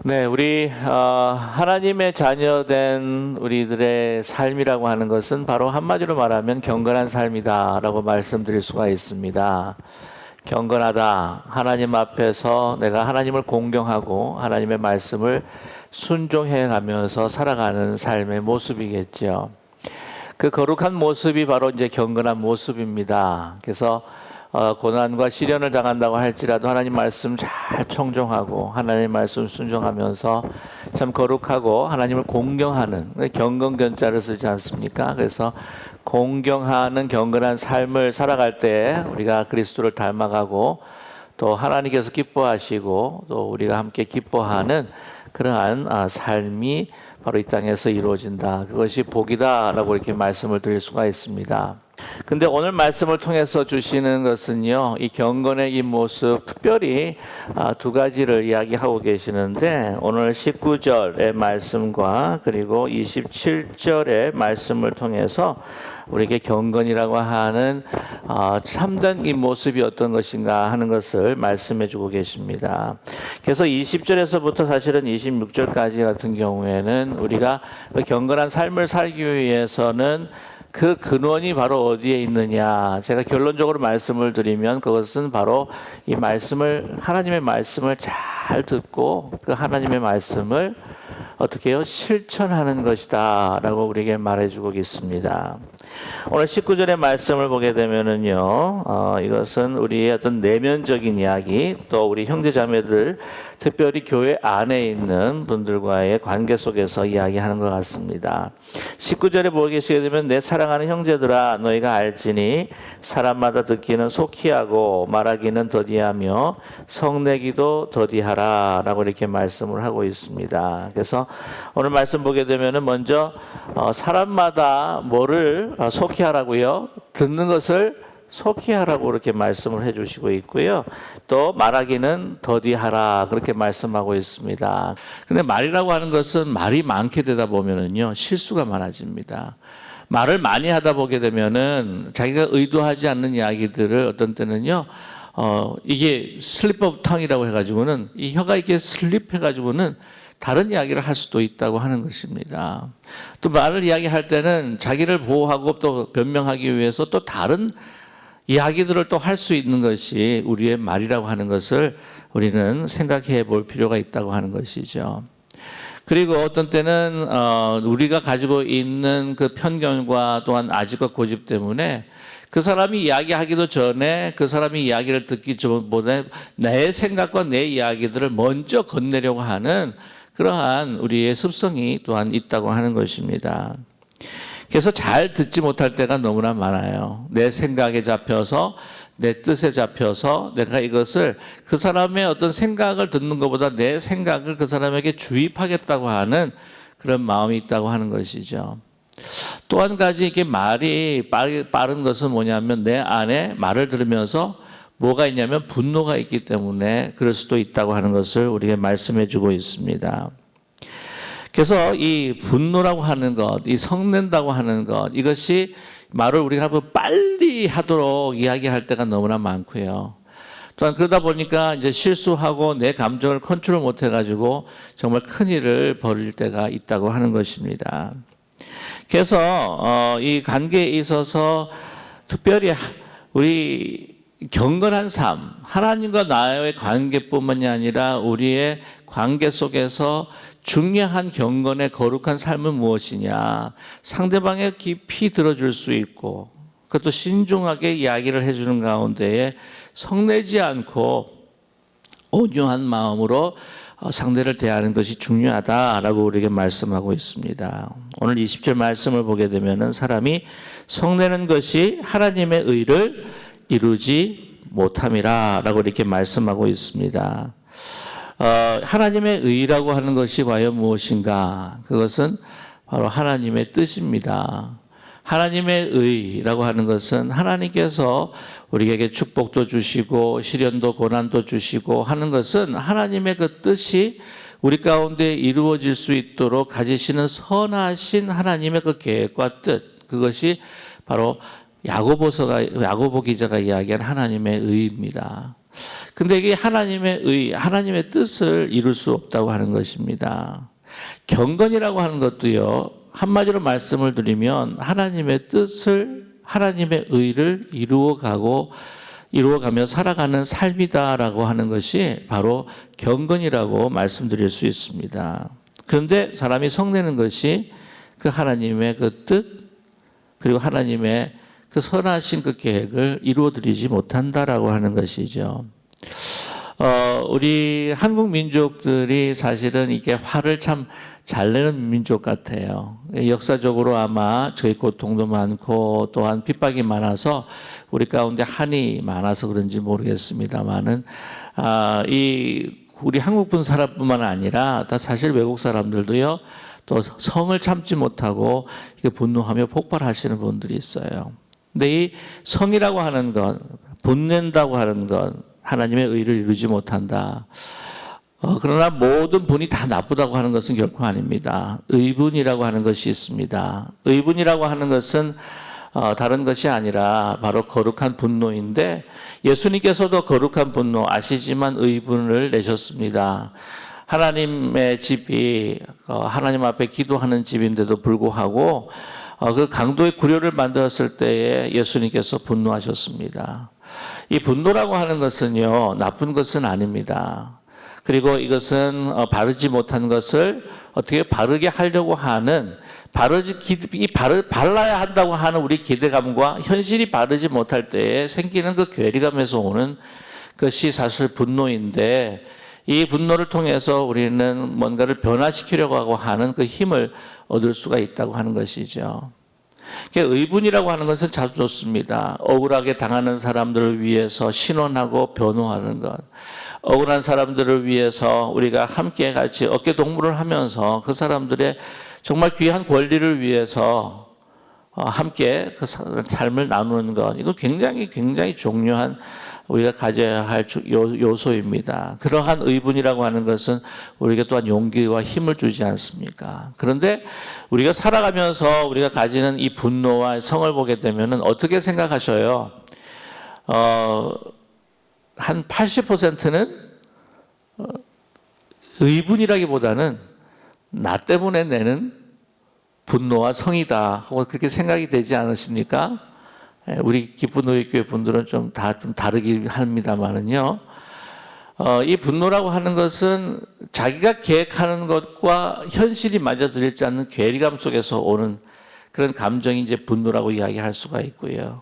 네, 우리 하나님의 자녀된 우리들의 삶이라고 하는 것은 바로 한마디로 말하면 경건한 삶이다라고 말씀드릴 수가 있습니다. 경건하다. 하나님 앞에서 내가 하나님을 공경하고 하나님의 말씀을 순종해 가면서 살아가는 삶의 모습이겠죠. 그 거룩한 모습이 바로 이제 경건한 모습입니다. 그래서 고난과 시련을 당한다고 할지라도 하나님 말씀 잘 청종하고 하나님 말씀 순종하면서 참 거룩하고 하나님을 공경하는 경건견자를 쓰지 않습니까? 그래서 공경하는 경건한 삶을 살아갈 때 우리가 그리스도를 닮아가고 또 하나님께서 기뻐하시고 또 우리가 함께 기뻐하는 그러한 삶이 바로 이 땅에서 이루어진다. 그것이 복이다라고 이렇게 말씀을 드릴 수가 있습니다. 근데 오늘 말씀을 통해서 주시는 것은요, 이 경건의 이 모습, 특별히 두 가지를 이야기하고 계시는데, 오늘 19절의 말씀과 그리고 27절의 말씀을 통해서 우리에게 경건이라고 하는 참된 이 모습이 어떤 것인가 하는 것을 말씀해 주고 계십니다. 그래서 20절에서부터 사실은 26절까지 같은 경우에는 우리가 그 경건한 삶을 살기 위해서는 그 근원이 바로 어디에 있느냐. 제가 결론적으로 말씀을 드리면 그것은 바로 이 말씀을, 하나님의 말씀을 잘 듣고 그 하나님의 말씀을 어떻게 해요? 실천하는 것이다 라고 우리에게 말해주고 있습니다. 오늘 19절의 말씀을 보게 되면은요, 이것은 우리의 어떤 내면적인 이야기, 또 우리 형제자매들, 특별히 교회 안에 있는 분들과의 관계 속에서 이야기하는 것 같습니다. 19절에 보게 되면 내 사랑하는 형제들아 너희가 알지니 사람마다 듣기는 속히 하고 말하기는 더디하며 성내기도 더디하라 라고 이렇게 말씀을 하고 있습니다. 그래서 오늘 말씀 보게 되면은 먼저 사람마다 뭐를 속히 하라고요? 듣는 것을 속히 하라고 그렇게 말씀을 해주시고 있고요. 또 말하기는 더디하라 그렇게 말씀하고 있습니다. 근데 말이라고 하는 것은 말이 많게 되다 보면은요 실수가 많아집니다. 말을 많이 하다 보게 되면은 자기가 의도하지 않는 이야기들을 어떤 때는요 이게 슬립 오브 텅이라고 해가지고는 이 혀가 이렇게 슬립해가지고는 다른 이야기를 할 수도 있다고 하는 것입니다. 또 말을 이야기할 때는 자기를 보호하고 또 변명하기 위해서 또 다른 이야기들을 또 할 수 있는 것이 우리의 말이라고 하는 것을 우리는 생각해 볼 필요가 있다고 하는 것이죠. 그리고 어떤 때는 우리가 가지고 있는 그 편견과 또한 아집과 고집 때문에 그 사람이 이야기하기도 전에 그 사람이 이야기를 듣기 전보다 내 생각과 내 이야기들을 먼저 건네려고 하는 그러한 우리의 습성이 또한 있다고 하는 것입니다. 그래서 잘 듣지 못할 때가 너무나 많아요. 내 생각에 잡혀서 내 뜻에 잡혀서 내가 이것을 그 사람의 어떤 생각을 듣는 것보다 내 생각을 그 사람에게 주입하겠다고 하는 그런 마음이 있다고 하는 것이죠. 또 한 가지 이렇게 말이 빠른 것은 뭐냐면 내 안에 말을 들으면서 뭐가 있냐면 분노가 있기 때문에 그럴 수도 있다고 하는 것을 우리에게 말씀해 주고 있습니다. 그래서 이 분노라고 하는 것, 이 성낸다고 하는 것, 이것이 말을 우리가 빨리 하도록 이야기할 때가 너무나 많고요. 또한 그러다 보니까 이제 실수하고 내 감정을 컨트롤 못 해가지고 정말 큰 일을 벌일 때가 있다고 하는 것입니다. 그래서 이 관계에 있어서 특별히 우리 경건한 삶, 하나님과 나의 관계뿐만이 아니라 우리의 관계 속에서 중요한 경건의 거룩한 삶은 무엇이냐, 상대방의 깊이 들어줄 수 있고 그것도 신중하게 이야기를 해주는 가운데에 성내지 않고 온유한 마음으로 상대를 대하는 것이 중요하다라고 우리에게 말씀하고 있습니다. 오늘 20절 말씀을 보게 되면 사람이 성내는 것이 하나님의 의를 이루지 못함이라 라고 이렇게 말씀하고 있습니다. 하나님의 의라고 하는 것이 과연 무엇인가? 그것은 바로 하나님의 뜻입니다. 하나님의 의라고 하는 것은 하나님께서 우리에게 축복도 주시고 시련도 고난도 주시고 하는 것은 하나님의 그 뜻이 우리 가운데 이루어질 수 있도록 가지시는 선하신 하나님의 그 계획과 뜻, 그것이 바로 야고보 기자가 이야기한 하나님의 의입니다. 근데 이게 하나님의 뜻을 이룰 수 없다고 하는 것입니다. 경건이라고 하는 것도요, 한마디로 말씀을 드리면 하나님의 뜻을, 하나님의 의를 이루어가며 살아가는 삶이다라고 하는 것이 바로 경건이라고 말씀드릴 수 있습니다. 그런데 사람이 성내는 것이 그 하나님의 그 뜻, 그리고 하나님의 그 선하신 그 계획을 이루어드리지 못한다라고 하는 것이죠. 우리 한국 민족들이 사실은 이게 화를 참 잘 내는 민족 같아요. 역사적으로 아마 저희 고통도 많고 또한 핍박이 많아서 우리 가운데 한이 많아서 그런지 모르겠습니다만은 우리 한국 분 사람뿐만 아니라 사실 외국 사람들도요, 또 성을 참지 못하고 이게 분노하며 폭발하시는 분들이 있어요. 근데 이 성이라고 하는 것, 분낸다고 하는 것, 하나님의 의를 이루지 못한다. 그러나 모든 분이 다 나쁘다고 하는 것은 결코 아닙니다. 의분이라고 하는 것이 있습니다. 의분이라고 하는 것은 다른 것이 아니라 바로 거룩한 분노인데, 예수님께서도 거룩한 분노 아시지만 의분을 내셨습니다. 하나님의 집이 하나님 앞에 기도하는 집인데도 불구하고 그 강도의 구려를 만들었을 때에 예수님께서 분노하셨습니다. 이 분노라고 하는 것은요, 나쁜 것은 아닙니다. 그리고 이것은 바르지 못한 것을 어떻게 바르게 하려고 하는, 발라야 한다고 하는 우리 기대감과 현실이 바르지 못할 때에 생기는 그 괴리감에서 오는 것이 사실 분노인데, 이 분노를 통해서 우리는 뭔가를 변화시키려고 하는 그 힘을 얻을 수가 있다고 하는 것이죠. 의분이라고 하는 것은 참 좋습니다. 억울하게 당하는 사람들을 위해서 신원하고 변호하는 것, 억울한 사람들을 위해서 우리가 함께 같이 어깨 동무를 하면서 그 사람들의 정말 귀한 권리를 위해서 함께 그 삶을 나누는 것, 이거 굉장히 중요한 우리가 가져야 할 요소입니다. 그러한 의분이라고 하는 것은 우리에게 또한 용기와 힘을 주지 않습니까? 그런데 우리가 살아가면서 우리가 가지는 이 분노와 성을 보게 되면 어떻게 생각하셔요? 한 80%는 의분이라기보다는 나 때문에 내는 분노와 성이다 하고 그렇게 생각이 되지 않으십니까? 우리 기쁜 우리 교회 분들은 좀 다르긴 합니다만은요. 이 분노라고 하는 것은 자기가 계획하는 것과 현실이 맞아들지 않는 괴리감 속에서 오는 그런 감정이 이제 분노라고 이야기할 수가 있고요.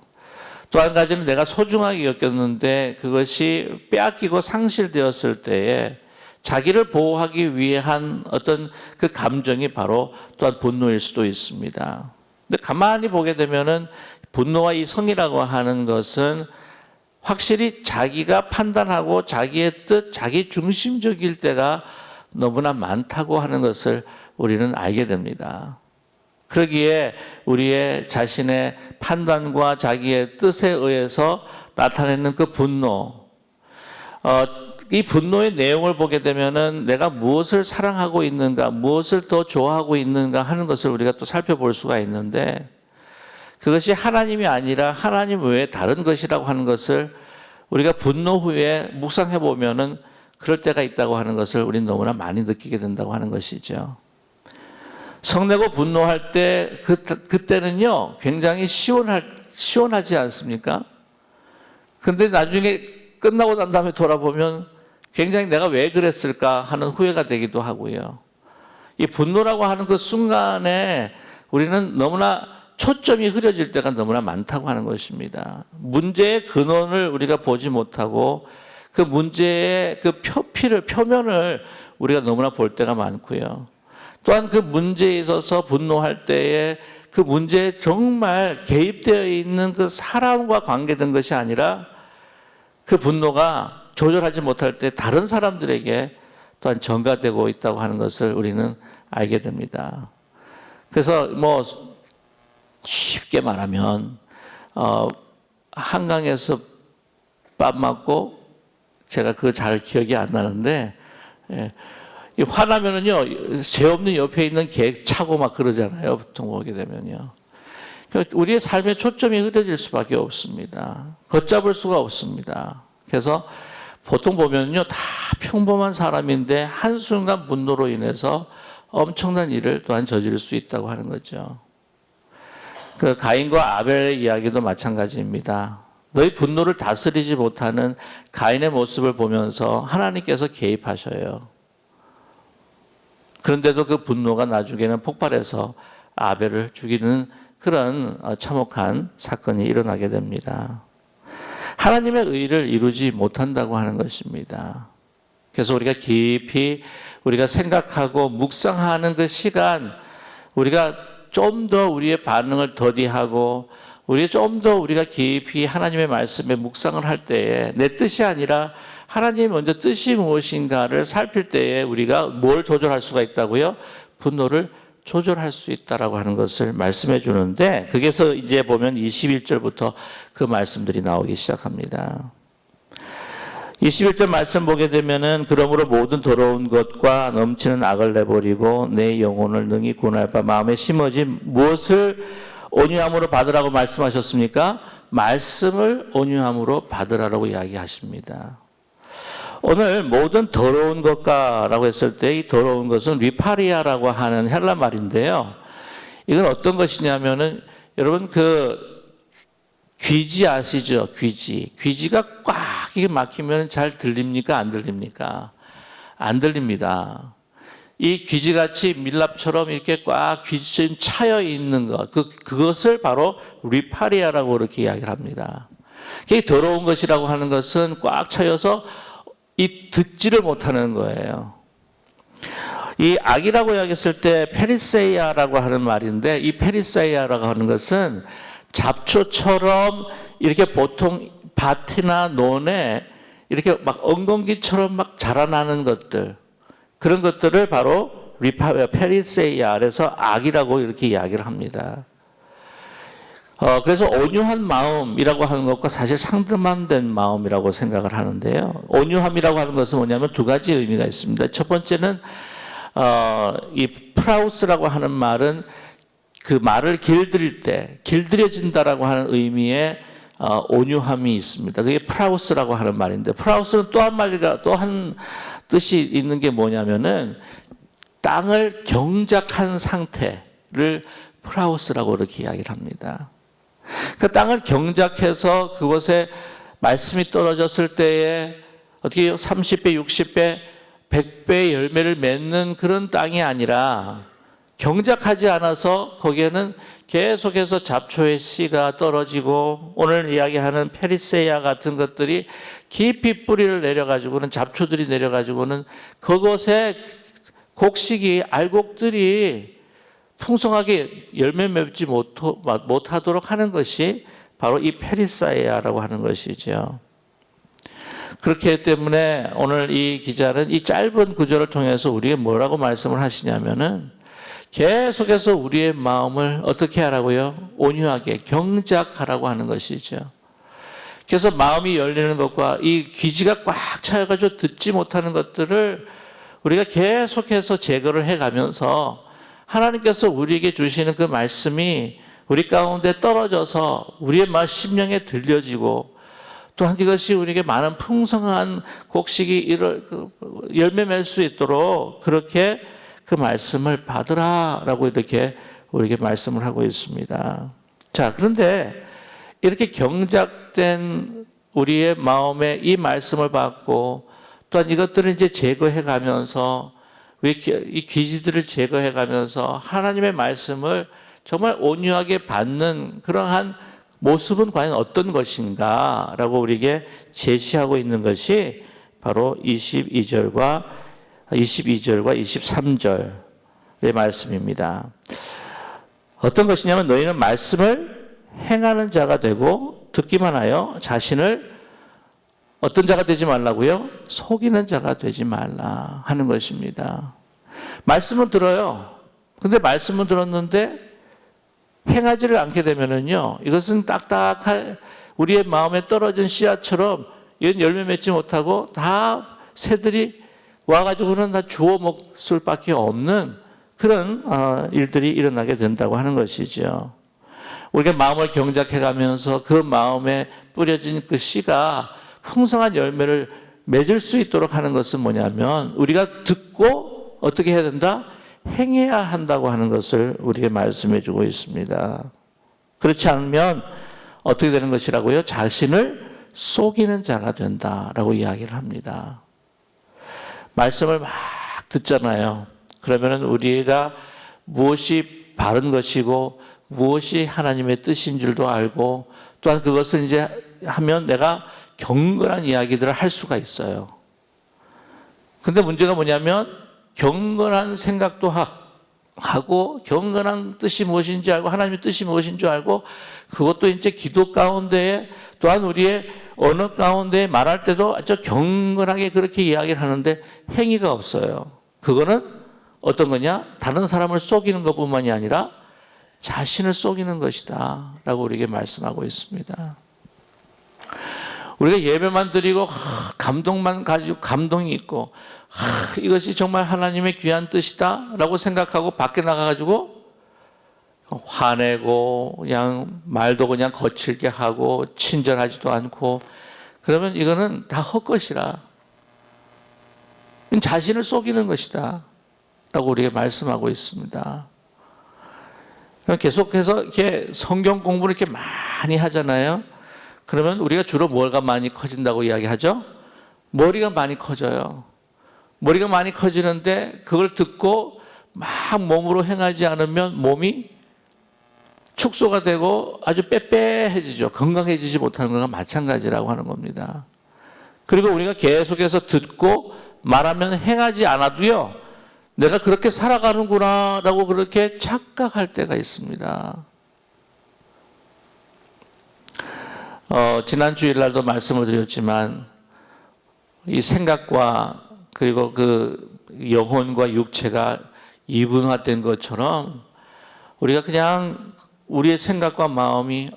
또 한 가지는 내가 소중하게 여겼는데 그것이 빼앗기고 상실되었을 때에 자기를 보호하기 위한 어떤 그 감정이 바로 또한 분노일 수도 있습니다. 근데 가만히 보게 되면은 분노와 이 성이라고 하는 것은 확실히 자기가 판단하고 자기의 뜻, 자기 중심적일 때가 너무나 많다고 하는 것을 우리는 알게 됩니다. 그러기에 우리의 자신의 판단과 자기의 뜻에 의해서 나타내는 그 분노, 이 분노의 내용을 보게 되면은 내가 무엇을 사랑하고 있는가, 무엇을 더 좋아하고 있는가 하는 것을 우리가 또 살펴볼 수가 있는데, 그것이 하나님이 아니라 하나님 외에 다른 것이라고 하는 것을 우리가 분노 후에 묵상해 보면은 그럴 때가 있다고 하는 것을 우리는 너무나 많이 느끼게 된다고 하는 것이죠. 성내고 분노할 때 그때는요 굉장히 시원하지 않습니까? 근데 나중에 끝나고 난 다음에 돌아보면 굉장히 내가 왜 그랬을까 하는 후회가 되기도 하고요. 이 분노라고 하는 그 순간에 우리는 너무나 초점이 흐려질 때가 너무나 많다고 하는 것입니다. 문제의 근원을 우리가 보지 못하고 그 문제의 그 표면을 우리가 너무나 볼 때가 많고요. 또한 그 문제에 있어서 분노할 때에 그 문제에 정말 개입되어 있는 그 사람과 관계된 것이 아니라 그 분노가 조절하지 못할 때 다른 사람들에게 또한 전가되고 있다고 하는 것을 우리는 알게 됩니다. 그래서 쉽게 말하면 한강에서 밥 먹고 제가 그거 잘 기억이 안 나는데 화나면은요 죄 없는 옆에 있는 개 차고 막 그러잖아요. 보통 보게 되면요. 그러니까 우리의 삶의 초점이 흐려질 수밖에 없습니다. 걷잡을 수가 없습니다. 그래서 보통 보면요, 다 평범한 사람인데 한순간 분노로 인해서 엄청난 일을 또한 저지를 수 있다고 하는 거죠. 그 가인과 아벨의 이야기도 마찬가지입니다. 너희 분노를 다스리지 못하는 가인의 모습을 보면서 하나님께서 개입하셔요. 그런데도 그 분노가 나중에는 폭발해서 아벨을 죽이는 그런 참혹한 사건이 일어나게 됩니다. 하나님의 의를 이루지 못한다고 하는 것입니다. 그래서 우리가 깊이 우리가 생각하고 묵상하는 그 시간, 우리가 좀 더 우리의 반응을 더디하고 우리 좀 더 우리가 깊이 하나님의 말씀에 묵상을 할 때에 내 뜻이 아니라 하나님의 먼저 뜻이 무엇인가를 살필 때에 우리가 뭘 조절할 수가 있다고요? 분노를 조절할 수 있다라고 하는 것을 말씀해 주는데, 거기서 이제 보면 21절부터 그 말씀들이 나오기 시작합니다. 21절 말씀 보게 되면은 그러므로 모든 더러운 것과 넘치는 악을 내버리고 내 영혼을 능히 구원할 바 마음에 심어진 무엇을 온유함으로 받으라고 말씀하셨습니까? 말씀을 온유함으로 받으라고 이야기하십니다. 오늘 모든 더러운 것과라고 했을 때 이 더러운 것은 리파리아라고 하는 헬라 말인데요. 이건 어떤 것이냐면은 여러분 그 귀지 아시죠? 귀지가 꽉 이게 막히면 잘 들립니까? 안 들립니까? 안 들립니다. 이 귀지같이 밀랍처럼 이렇게 꽉 귀지처럼 차여 있는 것, 그것을 바로 리파리아라고 그렇게 이야기를 합니다. 그게 더러운 것이라고 하는 것은 꽉 차여서 듣지를 못하는 거예요. 이 악이라고 이야기했을 때 페리세이아라고 하는 말인데, 이 페리세이아라고 하는 것은 잡초처럼 이렇게 보통 밭이나 논에 이렇게 막 엉겅퀴처럼 막 자라나는 것들, 그런 것들을 바로 페리세이아 아래서 악이라고 이렇게 이야기를 합니다. 그래서 온유한 마음이라고 하는 것과 사실 상반된 마음이라고 생각을 하는데요. 온유함이라고 하는 것은 뭐냐면 두 가지 의미가 있습니다. 첫 번째는 이 프라우스라고 하는 말은 그 말을 길들일 때 길들여진다라고 하는 의미의 온유함이 있습니다. 그게 프라우스라고 하는 말인데, 프라우스는 또 한 뜻이 있는 게 뭐냐면은 땅을 경작한 상태를 프라우스라고 이렇게 이야기를 합니다. 그 땅을 경작해서 그곳에 말씀이 떨어졌을 때에 어떻게 30배, 60배, 100배의 열매를 맺는 그런 땅이 아니라 경작하지 않아서 거기에는 계속해서 잡초의 씨가 떨어지고 오늘 이야기하는 페리세이아 같은 것들이 깊이 뿌리를 내려가지고는 잡초들이 내려가지고는 그곳에 곡식이 알곡들이 풍성하게 열매 맺지 못하도록 하는 것이 바로 이 페리세이아라고 하는 것이죠. 그렇기 때문에 오늘 이 기자는 이 짧은 구절을 통해서 우리에게 뭐라고 말씀을 하시냐면은 계속해서 우리의 마음을 어떻게 하라고요? 온유하게 경작하라고 하는 것이죠. 그래서 마음이 열리는 것과 이 귀지가 꽉 차여가지고 듣지 못하는 것들을 우리가 계속해서 제거를 해가면서 하나님께서 우리에게 주시는 그 말씀이 우리 가운데 떨어져서 우리의 심령에 들려지고 또한 이것이 우리에게 많은 풍성한 곡식이 열매 맺을 수 있도록 그렇게 그 말씀을 받으라라고 이렇게 우리에게 말씀을 하고 있습니다. 자, 그런데 이렇게 경작된 우리의 마음에 이 말씀을 받고 또한 이것들을 이제 제거해 가면서 이 귀지들을 제거해 가면서 하나님의 말씀을 정말 온유하게 받는 그러한 모습은 과연 어떤 것인가라고 우리에게 제시하고 있는 것이 바로 22절과 23절의 말씀입니다. 어떤 것이냐면 너희는 말씀을 행하는 자가 되고 듣기만 하여 자신을 어떤 자가 되지 말라고요? 속이는 자가 되지 말라 하는 것입니다. 말씀은 들어요. 근데 말씀은 들었는데 행하지를 않게 되면은요, 이것은 딱딱한 우리의 마음에 떨어진 씨앗처럼 이건 열매 맺지 못하고 다 새들이 와가지고는 다 주워 먹을 수밖에 없는 그런 일들이 일어나게 된다고 하는 것이죠. 우리가 마음을 경작해 가면서 그 마음에 뿌려진 그 씨가 풍성한 열매를 맺을 수 있도록 하는 것은 뭐냐면 우리가 듣고 어떻게 해야 된다? 행해야 한다고 하는 것을 우리에게 말씀해 주고 있습니다. 그렇지 않으면 어떻게 되는 것이라고요? 자신을 속이는 자가 된다라고 이야기를 합니다. 말씀을 막 듣잖아요. 그러면 우리가 무엇이 바른 것이고 무엇이 하나님의 뜻인 줄도 알고 또한 그것을 이제 하면 내가 경건한 이야기들을 할 수가 있어요. 근데 문제가 뭐냐면 경건한 생각도 하고 경건한 뜻이 무엇인지 알고 하나님의 뜻이 무엇인지 알고 그것도 이제 기도 가운데에 또한 우리의 언어 가운데 말할 때도 아주 경건하게 그렇게 이야기를 하는데 행위가 없어요. 그거는 어떤 거냐? 다른 사람을 속이는 것뿐만이 아니라 자신을 속이는 것이다 라고 우리에게 말씀하고 있습니다. 우리가 예배만 드리고 감동만 가지고 감동이 있고 이것이 정말 하나님의 귀한 뜻이다 라고 생각하고 밖에 나가가지고 화내고 그냥 말도 그냥 거칠게 하고 친절하지도 않고 그러면 이거는 다 헛것이라 자신을 속이는 것이다 라고 우리에게 말씀하고 있습니다. 계속해서 이렇게 성경 공부를 이렇게 많이 하잖아요. 그러면 우리가 주로 뭐가 많이 커진다고 이야기하죠? 머리가 많이 커져요. 머리가 많이 커지는데 그걸 듣고 막 몸으로 행하지 않으면 몸이 축소가 되고 아주 빼빼해지죠. 건강해지지 못하는 것과 마찬가지라고 하는 겁니다. 그리고 우리가 계속해서 듣고 말하면 행하지 않아도요. 내가 그렇게 살아가는구나 라고 그렇게 착각할 때가 있습니다. 지난 주일날도 말씀을 드렸지만 이 생각과 그리고 그 영혼과 육체가 이분화된 것처럼 우리가 그냥 우리의 생각과 마음이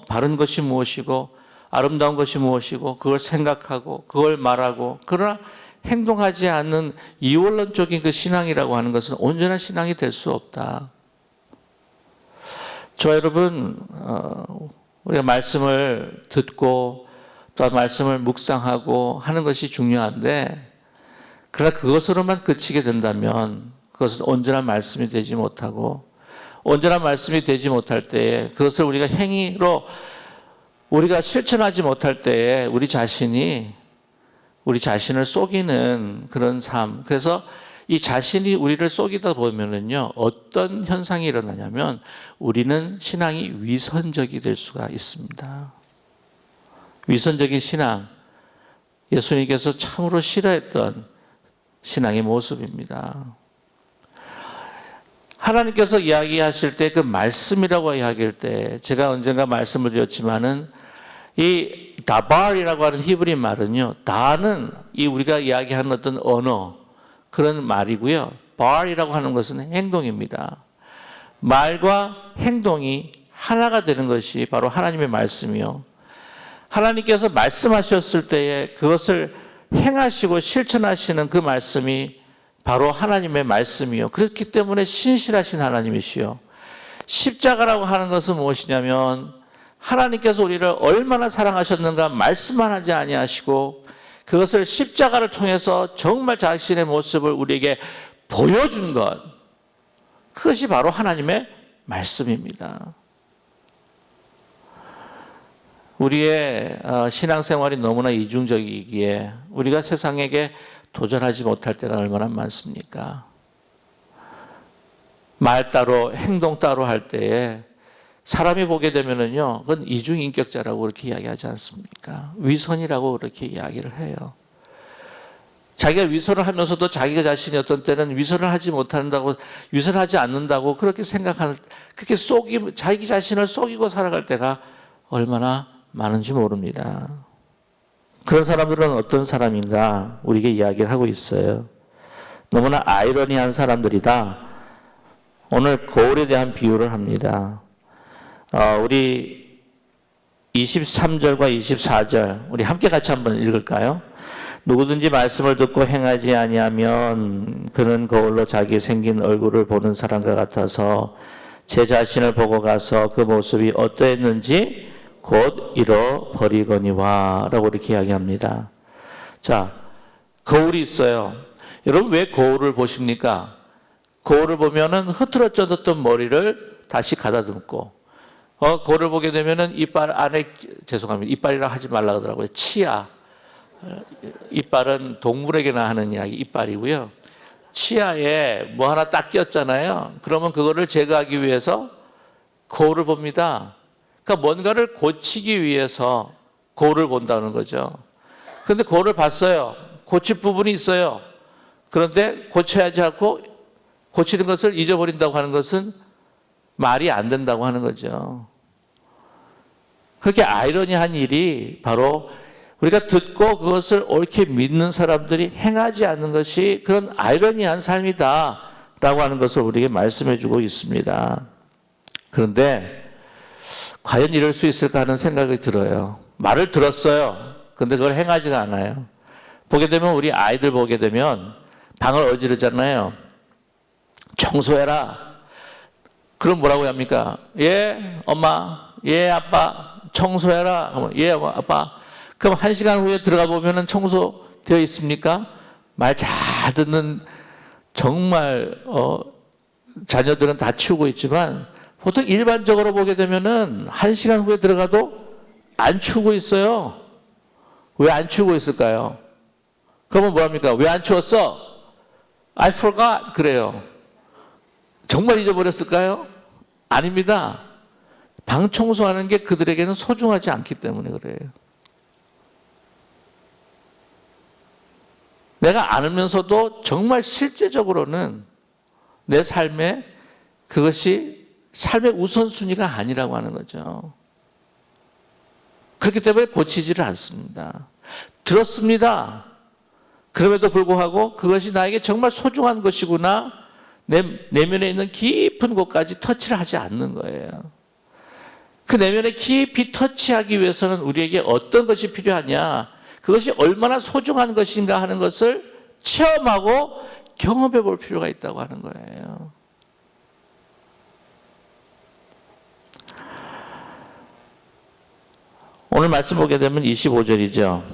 바른 것이 무엇이고 아름다운 것이 무엇이고 그걸 생각하고 그걸 말하고 그러나 행동하지 않는 이원론적인 그 신앙이라고 하는 것은 온전한 신앙이 될 수 없다. 저와 여러분 우리가 말씀을 듣고 또 말씀을 묵상하고 하는 것이 중요한데 그러나 그것으로만 그치게 된다면 그것은 온전한 말씀이 되지 못하고 온전한 말씀이 되지 못할 때에 그것을 우리가 행위로 우리가 실천하지 못할 때에 우리 자신을 속이는 그런 삶. 그래서 이 자신이 우리를 속이다 보면은요, 어떤 현상이 일어나냐면 우리는 신앙이 위선적이 될 수가 있습니다. 위선적인 신앙. 예수님께서 참으로 싫어했던 신앙의 모습입니다. 하나님께서 이야기하실 때 그 말씀이라고 이야기할 때 제가 언젠가 말씀을 드렸지만은 이 다발이라고 하는 히브리 말은요. 다는 이 우리가 이야기하는 어떤 언어 그런 말이고요. 발이라고 하는 것은 행동입니다. 말과 행동이 하나가 되는 것이 바로 하나님의 말씀이요. 하나님께서 말씀하셨을 때에 그것을 행하시고 실천하시는 그 말씀이 바로 하나님의 말씀이요. 그렇기 때문에 신실하신 하나님이시요. 십자가라고 하는 것은 무엇이냐면 하나님께서 우리를 얼마나 사랑하셨는가 말씀만 하지 아니하시고 그것을 십자가를 통해서 정말 자신의 모습을 우리에게 보여준 것, 그것이 바로 하나님의 말씀입니다. 우리의 신앙생활이 너무나 이중적이기에 우리가 세상에게 도전하지 못할 때가 얼마나 많습니까? 말 따로 행동 따로 할 때에 사람이 보게 되면은요, 그건 이중인격자라고 그렇게 이야기하지 않습니까? 위선이라고 그렇게 이야기를 해요. 자기가 위선을 하면서도 자기가 자신이 어떤 때는 위선을 하지 못한다고, 위선하지 않는다고 그렇게 생각하는, 그렇게 자기 자신을 속이고 살아갈 때가 얼마나 많은지 모릅니다. 그런 사람들은 어떤 사람인가 우리에게 이야기를 하고 있어요. 너무나 아이러니한 사람들이다. 오늘 거울에 대한 비유를 합니다. 우리 23절과 24절 우리 함께 같이 한번 읽을까요? 누구든지 말씀을 듣고 행하지 아니하면 그는 거울로 자기 생긴 얼굴을 보는 사람과 같아서 제 자신을 보고 가서 그 모습이 어떠했는지 곧 잃어버리거니와 라고 이렇게 이야기합니다. 자, 거울이 있어요. 여러분 왜 거울을 보십니까? 거울을 보면은 흐트러졌던 머리를 다시 가다듬고, 거울을 보게 되면은 이빨 안에, 죄송합니다. 이빨이라 하지 말라 그러더라고요. 치아. 이빨은 동물에게나 하는 이야기, 이빨이고요. 치아에 뭐 하나 딱 꼈잖아요. 그러면 그거를 제거하기 위해서 거울을 봅니다. 그러니까 뭔가를 고치기 위해서 거울을 본다는 거죠. 그런데 거울을 봤어요. 고칠 부분이 있어요. 그런데 고쳐야지 하고 고치는 것을 잊어버린다고 하는 것은 말이 안 된다고 하는 거죠. 그렇게 아이러니한 일이 바로 우리가 듣고 그것을 옳게 믿는 사람들이 행하지 않는 것이 그런 아이러니한 삶이다라고 하는 것을 우리에게 말씀해 주고 있습니다. 그런데 과연 이럴 수 있을까 하는 생각이 들어요. 말을 들었어요. 근데 그걸 행하지가 않아요. 보게 되면 우리 아이들 보게 되면 방을 어지르잖아요. 청소해라. 그럼 뭐라고 합니까? 예, 엄마. 예, 아빠. 청소해라. 예, 아빠. 그럼 1시간 후에 들어가 보면은 청소되어 있습니까? 말 잘 듣는 정말 자녀들은 다 치우고 있지만 보통 일반적으로 보게 되면은 1시간 후에 들어가도 안 치우고 있어요. 왜 안 치우고 있을까요? 그러면 뭐합니까? 왜 안 치웠어? I forgot. 그래요. 정말 잊어버렸을까요? 아닙니다. 방 청소하는 게 그들에게는 소중하지 않기 때문에 그래요. 내가 안으면서도 정말 실제적으로는 내 삶에 그것이 삶의 우선순위가 아니라고 하는 거죠. 그렇기 때문에 고치지를 않습니다. 들었습니다. 그럼에도 불구하고 그것이 나에게 정말 소중한 것이구나, 내 내면에 있는 깊은 곳까지 터치를 하지 않는 거예요. 그 내면에 깊이 터치하기 위해서는 우리에게 어떤 것이 필요하냐, 그것이 얼마나 소중한 것인가 하는 것을 체험하고 경험해 볼 필요가 있다고 하는 거예요. 오늘 말씀 보게 되면 25절이죠.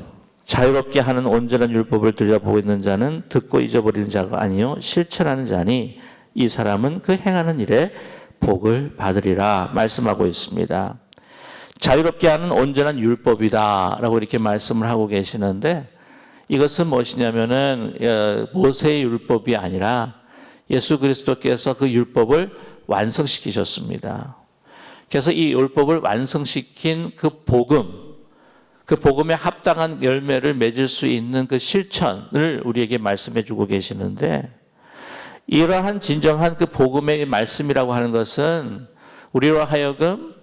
자유롭게 하는 온전한 율법을 들여보고 있는 자는 듣고 잊어버리는 자가 아니요 실천하는 자니 이 사람은 그 행하는 일에 복을 받으리라 말씀하고 있습니다. 자유롭게 하는 온전한 율법이다 라고 이렇게 말씀을 하고 계시는데, 이것은 무엇이냐면은 모세의 율법이 아니라 예수 그리스도께서 그 율법을 완성시키셨습니다. 그래서 이 율법을 완성시킨 그 복음에 합당한 열매를 맺을 수 있는 그 실천을 우리에게 말씀해 주고 계시는데, 이러한 진정한 그 복음의 말씀이라고 하는 것은 우리로 하여금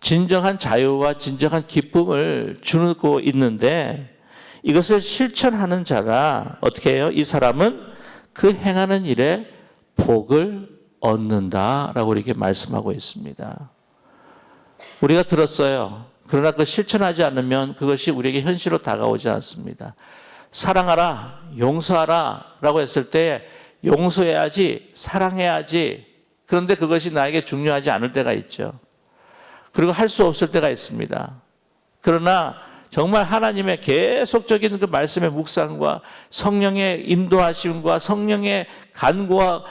진정한 자유와 진정한 기쁨을 주고 있는데, 이것을 실천하는 자가 어떻게 해요? 이 사람은 그 행하는 일에 복을 얻는다라고 이렇게 말씀하고 있습니다. 우리가 들었어요. 그러나 그 실천하지 않으면 그것이 우리에게 현실로 다가오지 않습니다. 사랑하라, 용서하라 라고 했을 때 용서해야지, 사랑해야지. 그런데 그것이 나에게 중요하지 않을 때가 있죠. 그리고 할 수 없을 때가 있습니다. 그러나 정말 하나님의 계속적인 그 말씀의 묵상과 성령의 인도하심과 성령의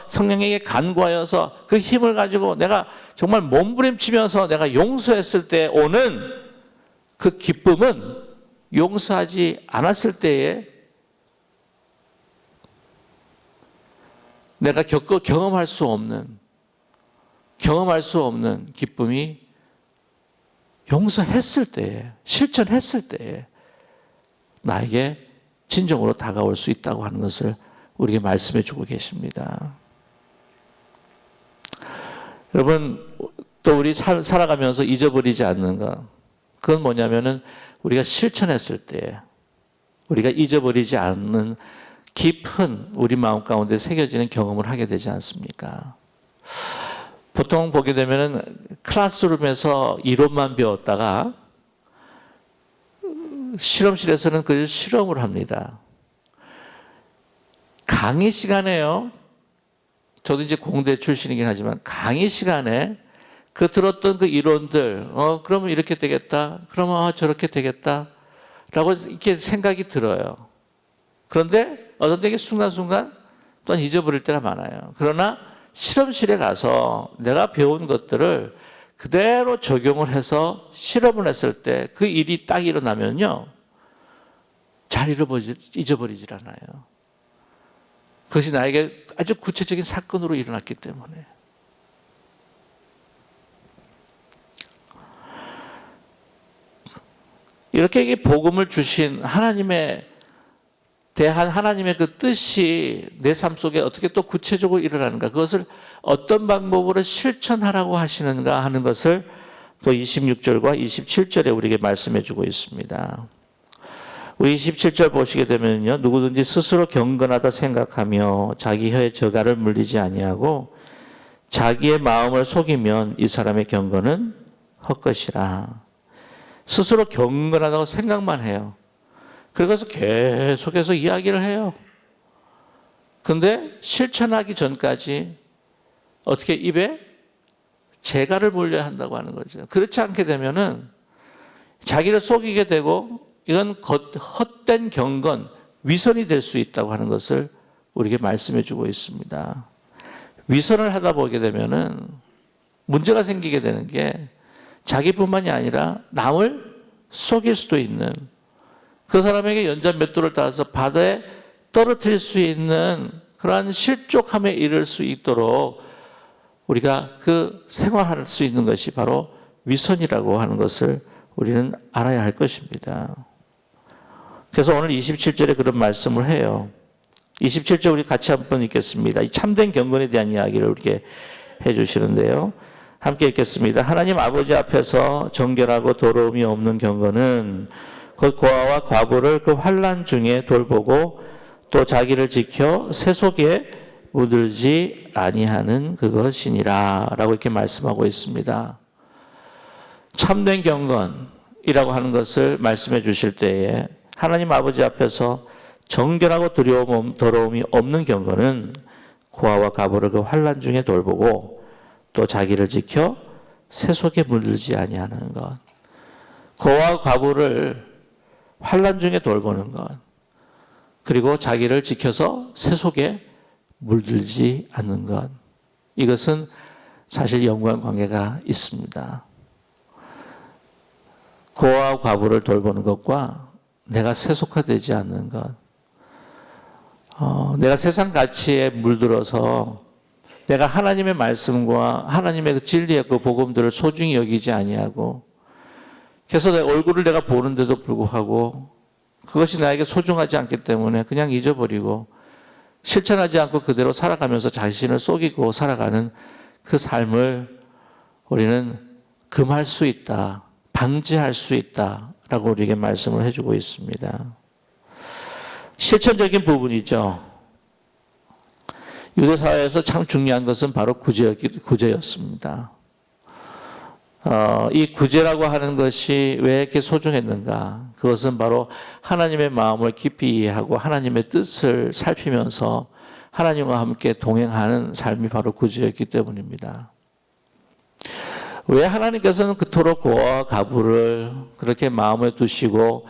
성령에게 간구하여서 그 힘을 가지고 내가 정말 몸부림치면서 내가 용서했을 때 오는 그 기쁨은 용서하지 않았을 때에 내가 경험할 수 없는 기쁨이 용서했을 때에, 실천했을 때에 나에게 진정으로 다가올 수 있다고 하는 것을 우리에게 말씀해 주고 계십니다. 여러분, 또 우리 살아가면서 잊어버리지 않는 것, 그건 뭐냐면은 우리가 실천했을 때 우리가 잊어버리지 않는 깊은 우리 마음 가운데 새겨지는 경험을 하게 되지 않습니까? 보통 보게 되면은 클래스룸에서 이론만 배웠다가 실험실에서는 그 실험을 합니다. 강의 시간에요. 저도 이제 공대 출신이긴 하지만 강의 시간에 그 들었던 그 이론들, 그러면 이렇게 되겠다. 그러면 저렇게 되겠다. 라고 이렇게 생각이 들어요. 그런데 어떤 때게 순간순간 또한 잊어버릴 때가 많아요. 그러나 실험실에 가서 내가 배운 것들을 그대로 적용을 해서 실험을 했을 때 그 일이 딱 일어나면요, 잘 잊어버리질 않아요. 그것이 나에게 아주 구체적인 사건으로 일어났기 때문에. 이렇게 복음을 주신 하나님의 대한 하나님의 그 뜻이 내 삶 속에 어떻게 또 구체적으로 일어나는가, 그것을 어떤 방법으로 실천하라고 하시는가 하는 것을 또 26절과 27절에 우리에게 말씀해 주고 있습니다. 우리 27절 보시게 되면요, 누구든지 스스로 경건하다 생각하며 자기 혀에 저가를 물리지 아니하고 자기의 마음을 속이면 이 사람의 경건은 헛것이라. 스스로 경건하다고 생각만 해요. 그래서 계속해서 이야기를 해요. 근데 실천하기 전까지 어떻게 입에 재갈을 물려야 한다고 하는 거죠. 그렇지 않게 되면은 자기를 속이게 되고 이건 헛된 경건, 위선이 될 수 있다고 하는 것을 우리에게 말씀해 주고 있습니다. 위선을 하다 보게 되면은 문제가 생기게 되는 게 자기뿐만이 아니라 남을 속일 수도 있는, 그 사람에게 연잔맷돌을 따라서 바다에 떨어뜨릴 수 있는 그러한 실족함에 이를 수 있도록 우리가 그 생활할 수 있는 것이 바로 위선이라고 하는 것을 우리는 알아야 할 것입니다. 그래서 오늘 27절에 그런 말씀을 해요. 27절 우리 같이 한번 읽겠습니다. 이 참된 경건에 대한 이야기를 우리에게 해주시는데요. 함께 읽겠습니다. 하나님 아버지 앞에서 정결하고 더러움이 없는 경건은 곧 고아와 과부를 그 환난 중에 돌보고 또 자기를 지켜 세속에 물들지 아니하는 그것이니라 라고 이렇게 말씀하고 있습니다. 참된 경건이라고 하는 것을 말씀해 주실 때에 하나님 아버지 앞에서 정결하고 더러움이 없는 경건은 고아와 과부를 그 환난 중에 돌보고 또 자기를 지켜 세속에 물들지 아니하는 것. 고아와 과부를 환난 중에 돌보는 것, 그리고 자기를 지켜서 세속에 물들지 않는 것, 이것은 사실 연관관계가 있습니다. 고아와 과부를 돌보는 것과 내가 세속화되지 않는 것, 내가 세상 가치에 물들어서 내가 하나님의 말씀과 하나님의 그 진리의 그 복음들을 소중히 여기지 아니하고, 그래서 내 얼굴을 내가 보는데도 불구하고 그것이 나에게 소중하지 않기 때문에 그냥 잊어버리고 실천하지 않고 그대로 살아가면서 자신을 속이고 살아가는 그 삶을 우리는 금할 수 있다, 방지할 수 있다라고 우리에게 말씀을 해주고 있습니다. 실천적인 부분이죠. 유대 사회에서 참 중요한 것은 바로 구제였습니다. 이 구제라고 하는 것이 왜 이렇게 소중했는가? 그것은 바로 하나님의 마음을 깊이 이해하고 하나님의 뜻을 살피면서 하나님과 함께 동행하는 삶이 바로 구제였기 때문입니다. 왜 하나님께서는 그토록 고아와 과부를 그렇게 마음에 두시고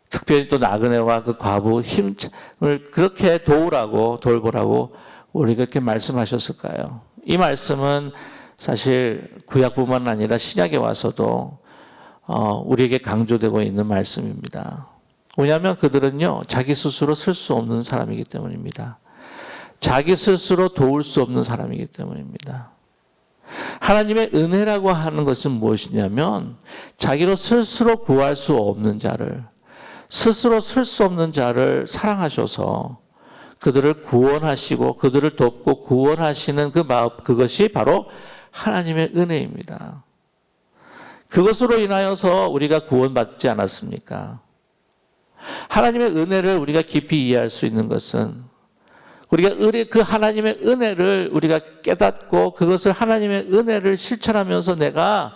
특별히 또 나그네와 그 과부 힘을 그렇게 도우라고 돌보라고 우리가 그렇게 말씀하셨을까요? 이 말씀은 사실 구약뿐만 아니라 신약에 와서도 우리에게 강조되고 있는 말씀입니다. 왜냐하면 그들은요, 자기 스스로 쓸 수 없는 사람이기 때문입니다. 자기 스스로 도울 수 없는 사람이기 때문입니다. 하나님의 은혜라고 하는 것은 무엇이냐면 자기로 스스로 구할 수 없는 자를, 스스로 쓸 수 없는 자를 사랑하셔서 그들을 구원하시고 그들을 돕고 구원하시는 그 마음, 그것이 바로 하나님의 은혜입니다. 그것으로 인하여서 우리가 구원받지 않았습니까? 하나님의 은혜를 우리가 깊이 이해할 수 있는 것은 우리가 그 하나님의 은혜를 우리가 깨닫고 그것을 하나님의 은혜를 실천하면서 내가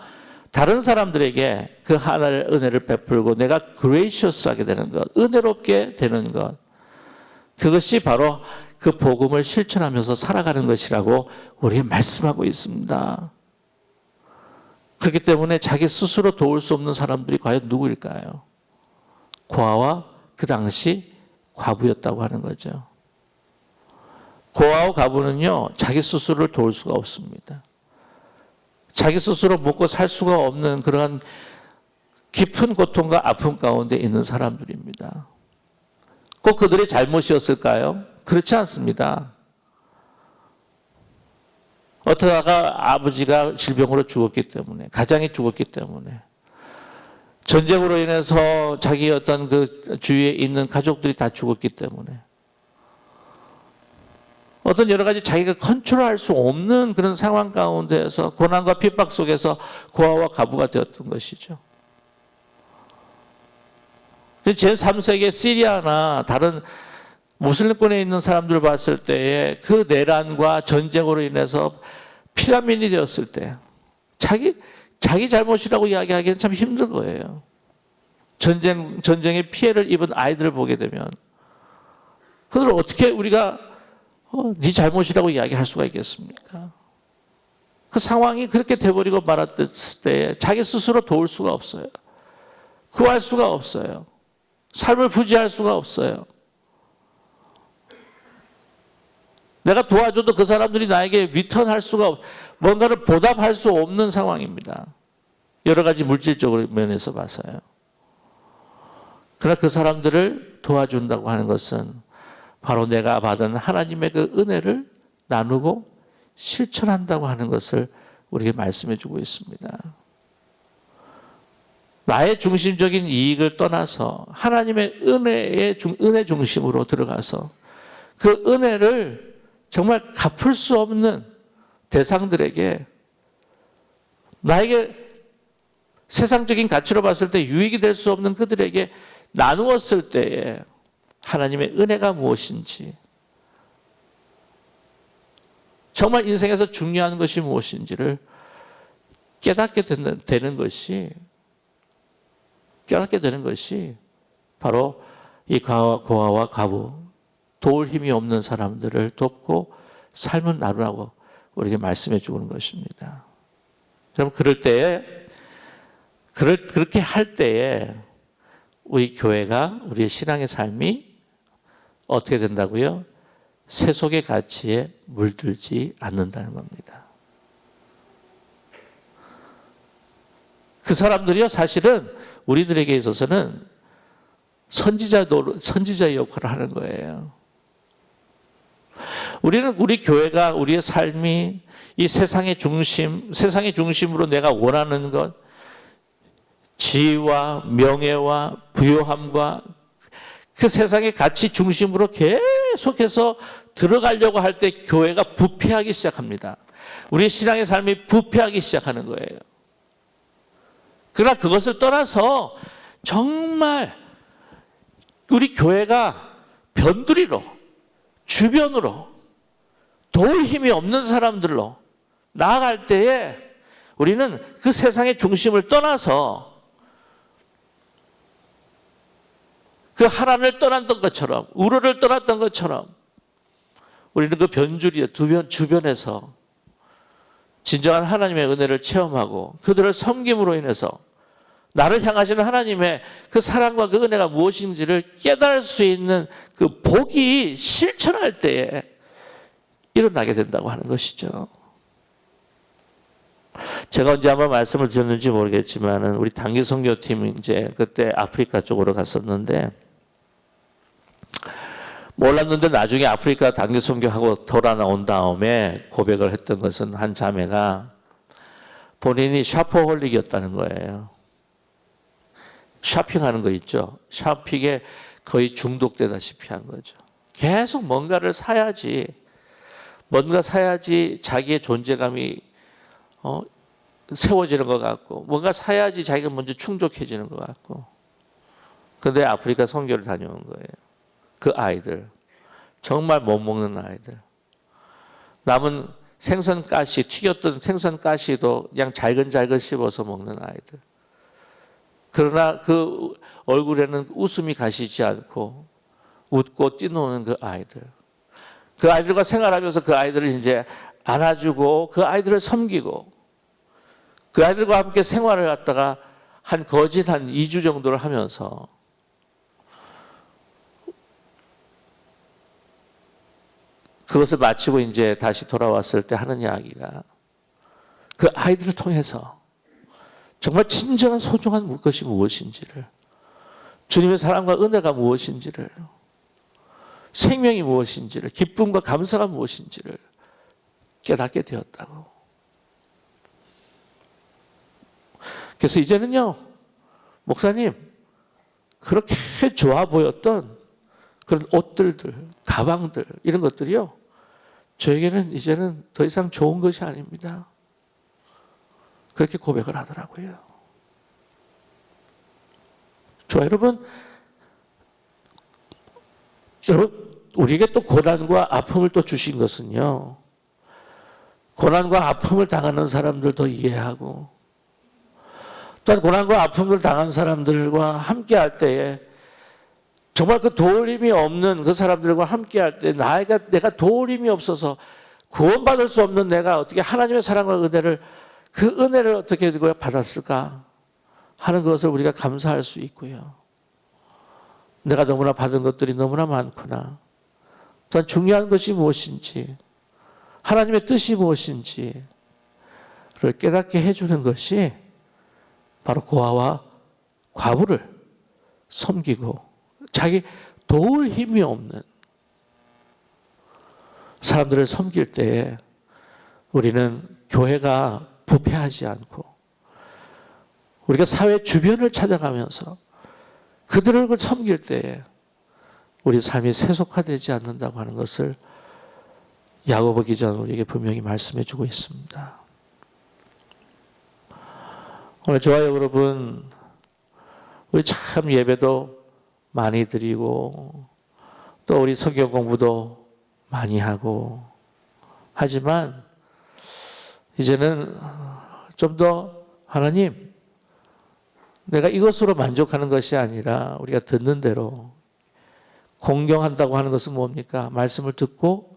다른 사람들에게 그 하나님의 은혜를 베풀고 내가 그레이셔스하게 되는 것, 은혜롭게 되는 것, 그것이 바로 그 복음을 실천하면서 살아가는 것이라고 우리에게 말씀하고 있습니다. 그렇기 때문에 자기 스스로 도울 수 없는 사람들이 과연 누구일까요? 고아와 그 당시 과부였다고 하는 거죠. 고아와 과부는요, 자기 스스로를 도울 수가 없습니다. 자기 스스로 먹고 살 수가 없는 그러한 깊은 고통과 아픔 가운데 있는 사람들입니다. 꼭 그들의 잘못이었을까요? 그렇지 않습니다. 어떠다가 아버지가 질병으로 죽었기 때문에, 가장이 죽었기 때문에, 전쟁으로 인해서 자기 어떤 그 주위에 있는 가족들이 다 죽었기 때문에, 어떤 여러 가지 자기가 컨트롤할 수 없는 그런 상황 가운데에서 고난과 핍박 속에서 고아와 과부가 되었던 것이죠. 제3세계 시리아나 다른 무슬림권에 있는 사람들을 봤을 때에 그 내란과 전쟁으로 인해서 피난민이 되었을 때 자기 잘못이라고 이야기하기는 참 힘든 거예요. 전쟁의 피해를 입은 아이들을 보게 되면 그들을 어떻게 우리가 네 잘못이라고 이야기할 수가 있겠습니까? 그 상황이 그렇게 돼버리고 말았을 때 자기 스스로 도울 수가 없어요. 구할 수가 없어요. 삶을 부지할 수가 없어요. 내가 도와줘도 그 사람들이 나에게 리턴할 수가 뭔가를 보답할 수 없는 상황입니다. 여러 가지 물질적으로 면에서 봐서요. 그러나 그 사람들을 도와준다고 하는 것은 바로 내가 받은 하나님의 그 은혜를 나누고 실천한다고 하는 것을 우리에게 말씀해 주고 있습니다. 나의 중심적인 이익을 떠나서 하나님의 은혜 중심으로 들어가서 그 은혜를 정말 갚을 수 없는 대상들에게 나에게 세상적인 가치로 봤을 때 유익이 될 수 없는 그들에게 나누었을 때에 하나님의 은혜가 무엇인지, 정말 인생에서 중요한 것이 무엇인지를 깨닫게 되는 것이 바로 이 고아와 과부, 도울 힘이 없는 사람들을 돕고 삶을 나누라고 우리에게 말씀해 주는 것입니다. 그럼 그렇게 할 때에 우리 교회가, 우리의 신앙의 삶이 어떻게 된다고요? 세속의 가치에 물들지 않는다는 겁니다. 그 사람들이요, 사실은 우리들에게 있어서는 선지자의 역할을 하는 거예요. 우리 교회가, 우리의 삶이 이 세상의 중심으로 내가 원하는 것, 지위와 명예와 부요함과 그 세상의 가치 중심으로 계속해서 들어가려고 할 때 교회가 부패하기 시작합니다. 우리의 신앙의 삶이 부패하기 시작하는 거예요. 그러나 그것을 떠나서 정말 우리 교회가 변두리로, 주변으로 도울 힘이 없는 사람들로 나아갈 때에 우리는 그 세상의 중심을 떠나서 그 하란을 떠났던 것처럼, 우르를 떠났던 것처럼 우리는 그 변주리의 주변에서 진정한 하나님의 은혜를 체험하고 그들을 섬김으로 인해서 나를 향하시는 하나님의 그 사랑과 그 은혜가 무엇인지를 깨달을 수 있는 그 복이 실천할 때에 일어나게 된다고 하는 것이죠. 제가 언제 한번 말씀을 드렸는지 모르겠지만은 우리 단기 선교팀이 이제 그때 아프리카 쪽으로 갔었는데 몰랐는데 나중에 아프리카 단기 선교하고 돌아 나온 다음에 고백을 했던 것은 한 자매가 본인이 샤퍼홀릭이었다는 거예요. 쇼핑하는 거 있죠. 쇼핑에 거의 중독되다시피 한 거죠. 계속 뭔가를 사야지 자기의 존재감이 세워지는 것 같고, 뭔가 사야지 자기가 먼저 충족해지는 것 같고. 그런데 아프리카 선교를 다녀온 거예요. 그 아이들, 정말 못 먹는 아이들, 남은 생선가시, 튀겼던 생선가시도 그냥 잘근잘근 씹어서 먹는 아이들. 그러나 그 얼굴에는 웃음이 가시지 않고 웃고 뛰노는 그 아이들. 그 아이들과 생활하면서 그 아이들을 이제 안아주고 그 아이들을 섬기고 그 아이들과 함께 생활을 갖다가 거진 한 2주 정도를 하면서 그것을 마치고 이제 다시 돌아왔을 때 하는 이야기가 그 아이들을 통해서 정말 진정한 소중한 것이 무엇인지를, 주님의 사랑과 은혜가 무엇인지를, 생명이 무엇인지를, 기쁨과 감사가 무엇인지를 깨닫게 되었다고. 그래서 이제는요, 목사님, 그렇게 좋아 보였던 그런 옷들들, 가방들, 이런 것들이요, 저에게는 이제는 더 이상 좋은 것이 아닙니다. 그렇게 고백을 하더라고요. 좋아, 여러분, 우리에게 또 고난과 아픔을 또 주신 것은요, 고난과 아픔을 당하는 사람들도 이해하고, 또한 고난과 아픔을 당한 사람들과 함께 할 때에 정말 그 도울 힘이 없는 그 사람들과 함께 할 때 내가 도울 힘이 없어서 구원받을 수 없는 내가 어떻게 하나님의 사랑과 은혜를, 그 은혜를 어떻게 받았을까 하는 것을 우리가 감사할 수 있고요. 내가 너무나 받은 것들이 너무나 많구나. 또한 중요한 것이 무엇인지, 하나님의 뜻이 무엇인지를 깨닫게 해주는 것이 바로 고아와 과부를 섬기고 자기 도울 힘이 없는 사람들을 섬길 때에 우리는 교회가 부패하지 않고 우리가 사회 주변을 찾아가면서 그들을 섬길 때에 우리 삶이 세속화되지 않는다고 하는 것을 야고보 기자는 우리에게 분명히 말씀해 주고 있습니다. 오늘 저와 여러분, 우리 참 예배도 많이 드리고 또 우리 성경 공부도 많이 하고 하지만 이제는 좀 더 하나님, 내가 이것으로 만족하는 것이 아니라 우리가 듣는 대로 공경한다고 하는 것은 뭡니까? 말씀을 듣고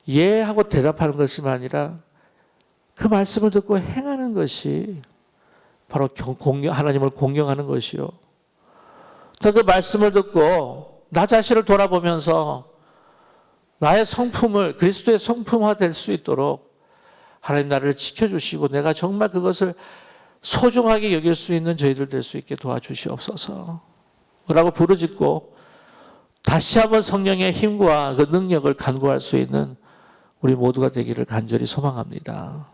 예 하고 대답하는 것이 아니라 그 말씀을 듣고 행하는 것이 바로 하나님을 공경하는 것이요. 또 그 말씀을 듣고 나 자신을 돌아보면서 나의 성품을 그리스도의 성품화 될 수 있도록 하나님 나를 지켜주시고 내가 정말 그것을 소중하게 여길 수 있는 저희들 될 수 있게 도와주시옵소서 라고 부르짖고 다시 한번 성령의 힘과 그 능력을 간구할 수 있는 우리 모두가 되기를 간절히 소망합니다.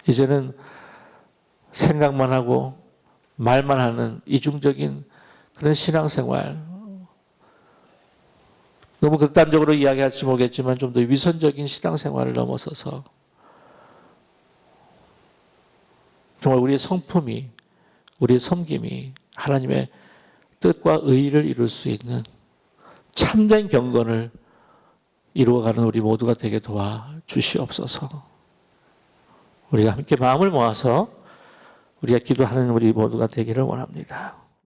이제는 생각만 하고 말만 하는 이중적인 그런 신앙생활, 너무 극단적으로 이야기할지 모르겠지만 좀 더 위선적인 신앙생활을 넘어서서 정말 우리의 성품이, 우리의 섬김이 하나님의 뜻과 의의를 이룰 수 있는 참된 경건을 이루어가는 우리 모두가 되게 도와주시옵소서. 우리가 함께 마음을 모아서 우리가 기도하는 우리 모두가 되기를 원합니다.